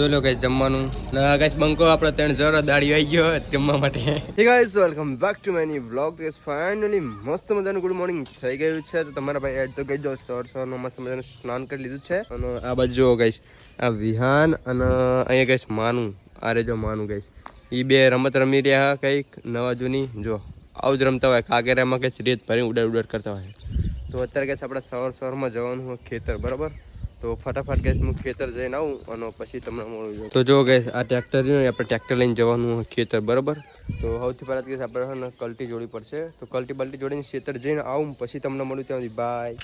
જોઈ લો ગાઈસ જમવાનું ના ગાઈસ બંકો આપણે ત્રણ જરો દાડી આવી ગયો જમવા માટે. હે guys welcome back to my new vlog. Guys finally મસ્ત મજાનું ગુડ મોર્નિંગ થઈ ગયું છે. તો તમારા ભાઈ એડ તો ગઈ જો સવારમાં મસ્ત મજાનું સ્નાન કરી લીધું છે અને આ બાજુ જો ગાઈસ આ વિહાન અને અહીંયા ગાઈસ માનું આ રે જો માનું ગાઈસ એ બે રમત રમી રહ્યા કંઈક નવા જૂની જો આવું જ રમતા હોય કાગેરામાં કંઈક રેત ભરી ઉડાડ કરતા હોય. તો અત્યારે ગાઈસ આપણે સવારમાં જવાનું હોય ખેતર બરાબર. તો ફટાફટ ગેસ હું ખેતર જઈને આવું અને પછી તમને મળું. તો જો ગેસ આ ટ્રેક્ટર છે આપણે ટ્રેક્ટર લઈને જવાનું ખેતર બરાબર. તો સૌથી પહેલાં ગેસ આપણે કલ્ટી જોડવી પડશે. તો કલ્ટી બલ્ટી જોડીને ખેતર જઈને આવું પછી તમને મળું ત્યાં બાય.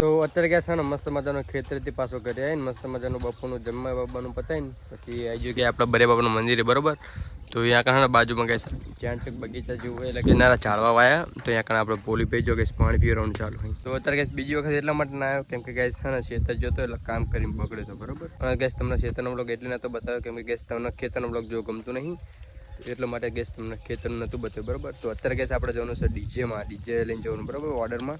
તો અત્યારે ગયા છે ને મસ્ત મજાનો ખેતરથી પાછો કરી આવીને મસ્ત મજાનું બપોરનું જમવા બાબાનું પતાવીને પછી આવી ગયું કે આપણા બરે બાબાનું મંદિર બરાબર. તો અહીંયા કારણે બાજુમાં ગઈ જ્યાં છે બગીચા જેવું હોય એટલે કિનારા ચાળવા વાયા. તો અહીંયા કારણે આપણે પોલી પી જો ગઈ પાણી પીવાનું ચાલુ હોય. તો અત્યારે ગેસ બીજી વખત એટલા માટે ના આવ્યો કેમ કે ગેસ છે ને ખેતર જોતો એટલે કામ કરીને બગડે તો બરાબર. અને ગેસ તમને ખેતરનો બ્લોગ એટલે નતો બતાવ્યો કેમ કે ગેસ તમને ખેતરનો બ્લોગ જો ગમતું નહીં એટલા માટે ગેસ તમને ખેતરનું નહોતું બતાવ્યું બરાબર. તો અત્યારે ગેસ આપણે જવાનું છે ડીજેમાં ડીજે લઈને જવાનું બરાબર ઓર્ડરમાં.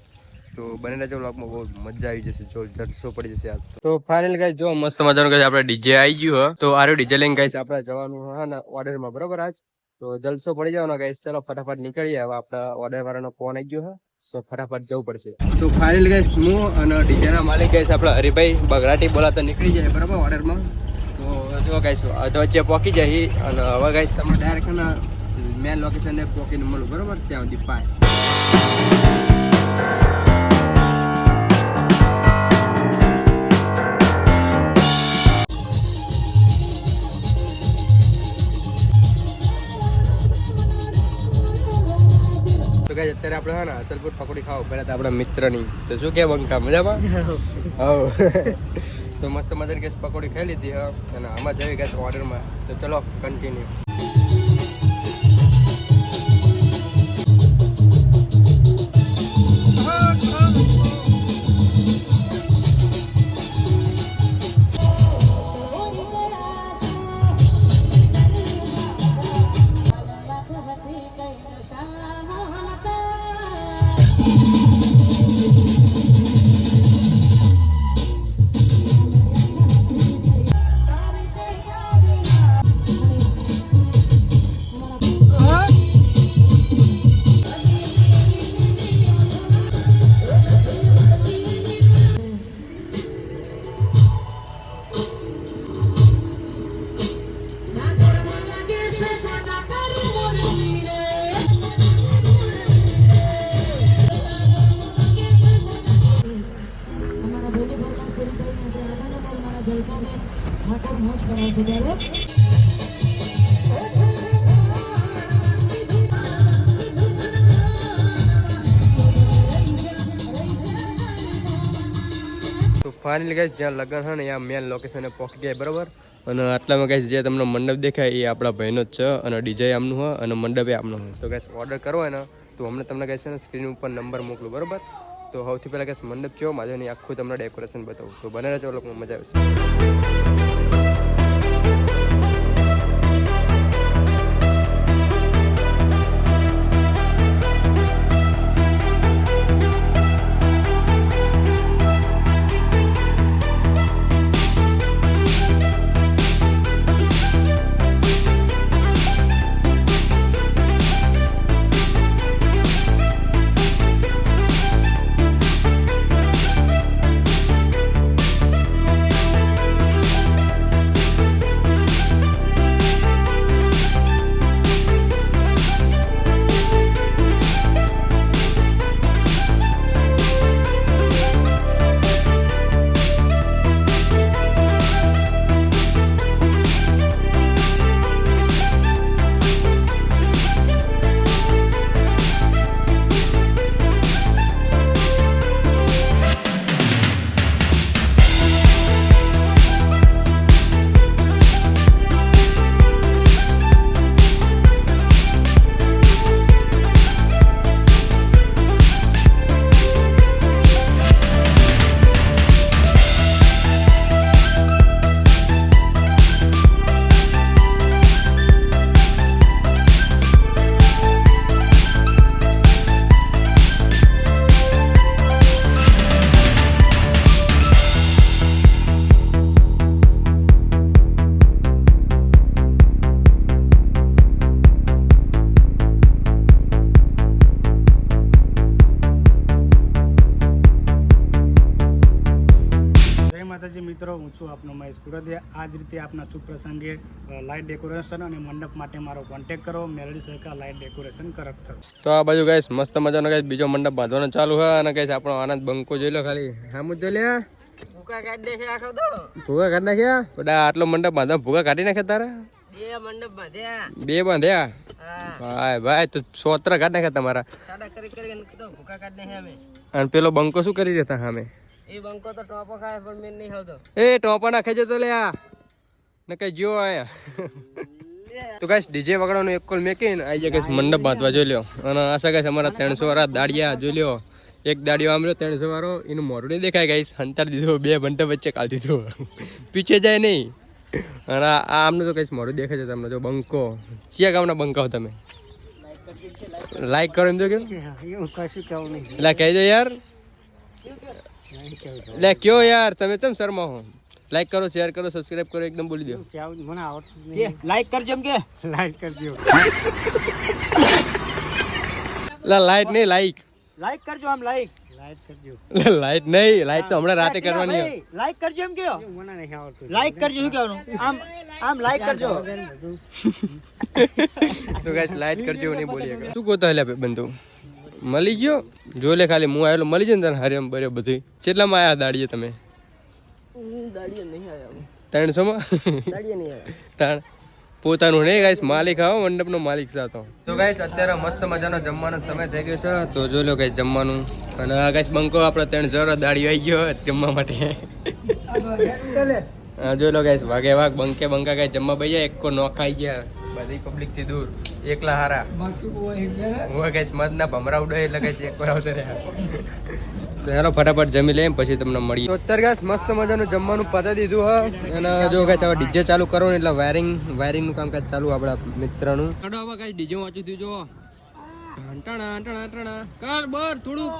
તો બને રહેજો વ્લોગમાં બહુ મજા આવી જશે જો જલસો પડી જશે આજ. તો ફાઇનલ ગાઈસ જો મસ્ત મજાનું ગાઈસ આપણે ડીજે આવી ગયું હો. તો આરે ડીજે લઈને ગાઈસ આપણે જવાનું હા ને ઓર્ડરમાં બરાબર આજ. તો જલસો પડી જવાનો ગાઈસ. ચલો ફટાફટ નીકળીએ. હવે આપણા ઓર્ડર વાળાનો ફોન આવી ગયો હે તો ફટાફટ જવું પડશે. તો ફાઇનલ ગાઈસ હું અને ડીજેના માલિક ગાઈસ આપણા હરિભાઈ બગડાટી બોલાતા નીકળી જાય બરાબર ઓર્ડરમાં. તો જો ગાઈસ વચ્ચે પહોંચી જાય અને હવે ગાઈસ તમે ડાયરેક્ટ મેન લોકેશને પહોંચીને મળું બરાબર ત્યાં સુધી પાય. અત્યારે આપણે હા ને અસલપુર પકોડી ખાવ પહેલા તો આપણા મિત્રની. તો શું કે બંકા મજામાં તો મસ્ત મજાની ગેસ પકોડી ખાઈ લીધી હા અને આમાં જઈ ગેસ ઓર્ડરમાં. તો ચલો કન્ટિન્યુ. ઠાકોર મોજ કરે છે ત્યારે તો ફાઇનલી ગાઈસ જ્યાં લગ્ન છે ને ત્યાં મેન લોકેશને પહોંચી ગયા બરાબર. અને આટલામાં ગાઈસ જે તમને મંડપ દેખાય એ આપણા ભાઈનો જ છે અને ડીજે આમનું હોય અને મંડપે આમનું હોય. તો ગાઈસ ઓર્ડર કરવો હોય ને તો હમણાં તમને ગાઈસ ને સ્ક્રીન ઉપર નંબર મોકલું બરાબર. તો સૌથી પહેલાં ગાઈસ મંડપ જો માજોની આખું તમને ડેકોરેશન બતાવું. તો બને રહેજો લોકોમાં મજા આવશે. મિત્રો, હું છું આપનો મહેશ કુરદિયા. આ જ રીતે આપના શુભ પ્રસંગે લાઇટ ડેકોરેશન અને મંડપ માટે મારો કોન્ટેક કરો. મેલડી સરકાર લાઇટ ડેકોરેશન કરક થયો. તો આ બાજુ ગાઈસ મસ્ત મજાનો ગાઈસ બીજો મંડપ બાંધવાનો ચાલુ છે અને ગાઈસ આપણો આનંદ બંકો જોઈ લો ખાલી. હા મુજ જોઈ લે. ભૂકા કાઢી નાખ્યા આખો તો. ભૂકા કાઢી નાખ્યા? બડા આટલો મંડપ બાંધવા ભૂકા કાઢી નાખ્યા તારા? બે મંડપ બાંધ્યા. બે બાંધ્યા? ભાઈ ભાઈ તો સોત્ર કાઢી નાખ્યા તમારા. સાડા કરી તો ભૂકા કાઢી નાખ્યા અમે. અને પેલો બંકો શું કરી દેતા સામે? એ બંકો તો ટોપો ખાય પણ મેં નહીં આવતો. એ ટોપો ના ખાઈ જતો લે આ. ને કઈ જો આયા. તો ગાઈસ ડીજે વગાડવાનું એક કોલ મેકીને આઈ જાય ગાઈસ મંડપ બાંધવા જોઈ લ્યો. અને આશા ગાઈસ અમારા 300 વાળા દાડિયા જોઈ લ્યો. એક દાડિયો આમ રહ્યો 300 વાળો, એનું મોઢું નહીં દેખાય ગાઈસ. હંતાર દીધો, બે મંડપ વચ્ચે કાઢ દીધો. પીછે જાય નહીં. અને આ આમનું તો ગાઈસ મોઢું દેખાય છે તમને. જો બંકો ક્યાં ગામના બંકાઓ તમે? લાઈક કરો એમ તો કેમ? એટલે કહી દો યાર. એટલે કયો યાર તમે કેમ શર્મા હો? લાઈક કરો, શેર કરો, સબસ્ક્રાઇબ કરો, એકદમ બોલી દો. લાઈક કરજો એમ કે લાઈક કરજો. લાઈટ નહીં, લાઈક લાઈક કરજો. આમ લાઈક કરજો. લાઈટ નહીં, લાઈટ તો હમણાં રાતે કરવાની છે. લાઈક કરજો એમ કયો. લાઈક કરજો શું કહેવાનું? આમ આમ લાઈક કરજો. તો ગાઈસ લાઈટ કરજો નહીં બોલીએ. શું ગોતા લે બંધુ? મળી ગયો? જો લે ખાલી હું આવેલો મળી ગયો ને તને હરિયમ બરે બધું. કેટલામાં આયા દાડીએ તમે? દાડીએ નહીં આયા. 300 માં? દાડીએ નહીં આયા. તાણ પોતાનું નહીં ગાઈસ, માલિક આવો મંડપનો માલિક સાતો. તો ગાઈસ અત્યારે મસ્ત મજાનો જમવાનો સમય થઈ ગયો છે. તો જો લો ગાઈસ જમવાનું. અને આ ગાઈસ બંકો આપણો 300 દાડી આવી ગયો જમવા માટે. જો લો ગાઈસ વાગે વાગ બંકે બંકા ગાઈસ જમવા બેહ્યા. એકો નો ખાઈ ગયા બધી પબ્લિક થી દૂર. એકલા હારા હું ગાઈસ મત ના ભમરા ઉડે એટલે ગાઈસ એક વાર આવશે રહ્યા. તો હેલો ફટાફટ જમી લઈએ પછી તમને મળીએ. તો અત્યારે ગાઈસ મસ્ત મજાનું જમવાનું પતાવી દીધું હ. અને જો ગાઈસ હવે ડીજે ચાલુ કરો ને એટલે વાયરિંગ નું કામકાજ ચાલુ આપણા મિત્રનું. કડો હવે ગાઈસ ડીજે વાંચી દીધું જો. હંટાણા હંટાણા હંટાણા કર બર થોડુંક.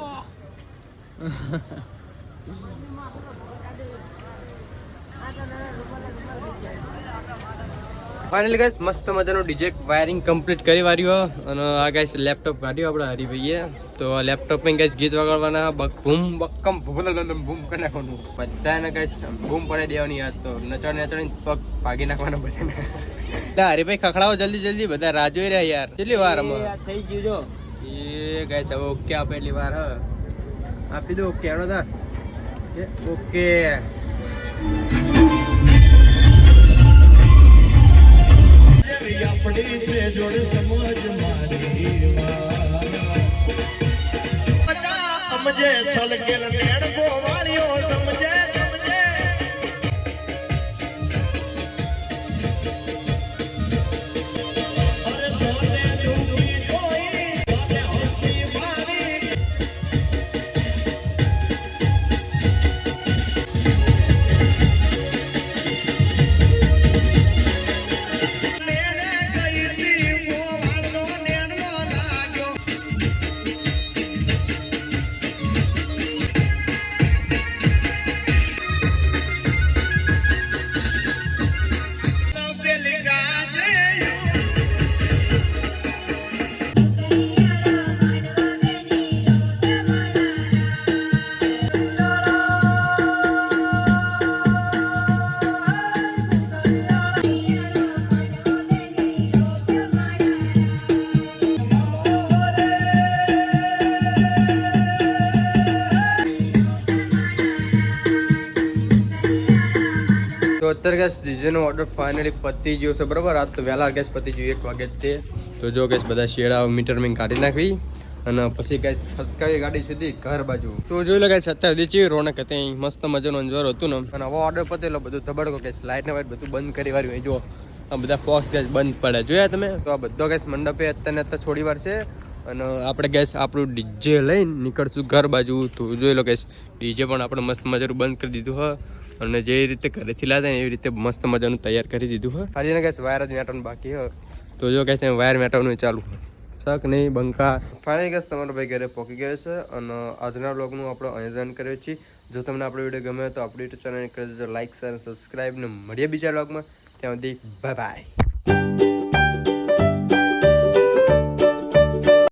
ફાઇનલી ગાઈસ મસ્ત મજાનું ડીજે વાયરિંગ કમ્પ્લીટ કરી વાર્યું. અને આ ગાઈસ લેપટોપ કાઢ્યું આપણા હરિભાઈએ. તો લેપટોપ માં ગાઈસ ગીત વગાડવાના બૂમ બક્કમ બૂમ કરી નાખવાનું. બધાને ગાઈસ બૂમ પડાઈ દેવાની. યાદ તો નચાડી પગ ભાગી નાખવાના બધાને. એટલે હરિભાઈ ખખડાવો જલ્દી જલ્દી, બધા રાહ જોઈ રહ્યા યાર. કેટલી વાર થઈ ગયું જો એ ગાઈસ. હવે ઓકે આપે એટલી વાર આપી દો. ઓકે આનો તા ઓકે. સમજે છલકેલ નેણ ગોવાળીઓ સમજે સમજે. અરે તોને ડુંગળી કોઈ તોને હસ્તી મારી. નેણે ગઈ તી ગોવાળનો નેણનો લાગ્યો. તો અત્યારે ગેસ ડીજેનો ઓર્ડર ફાઇનલી પતી ગયો છે બરાબર. આજ તો વહેલા ગેસ પતી ગયું 1 વાગે જ તે. તો જો ગેસ બધા શેડા મીટર મેં કાઢી નાખવી અને પછી ગેસ ફસકાવી ગાડી સીધી ઘર બાજુ. તો જોઈ લો ગેસ અત્યારે ચેવી રોનક હતી. મસ્ત મજાનું અંજવારો હતું ને. અને હવે ઓર્ડર પતેલો બધું ધબડકો ગેસ લાઇટ ને વાઇટ બધું બંધ કરી વાળ્યું. જો આ બધા ફોક્સ ગેસ બંધ પડે જોયા તમે. તો આ બધો ગેસ મંડપે અત્યારે થોડી વાર છે. અને આપણે ગેસ આપણું ડીજે લઈને નીકળશું ઘર બાજુ. તો જોઈ લો ગેસ ડીજે પણ આપણે મસ્ત મજાનું બંધ કરી દીધું હ. અને જે રીતે ઘરેથી લાવે ને એવી રીતે મસ્ત મજાનું તૈયાર કરી દીધું હોય. ખાલી ગેસ વાયર જ મેટવાનું બાકી હોય. તો જો ગેસ વાયર મેટવાનું ચાલુ હોય. શક નહીં બંકા. ફાઇનલી ગેસ તમારો ભાઈ ઘરે પહોંચી ગયો છે. અને આજના વ્લોગનું આપણે આયોજન કર્યું છે. જો તમને આપણો વિડીયો ગમે તો આપણી યુટ્યુબ ચેનલ કરી દેજો લાઈક શેર સબસ્ક્રાઈબ. ને મળીએ બીજા વ્લોગમાં. ત્યાં સુધી બાય બાય.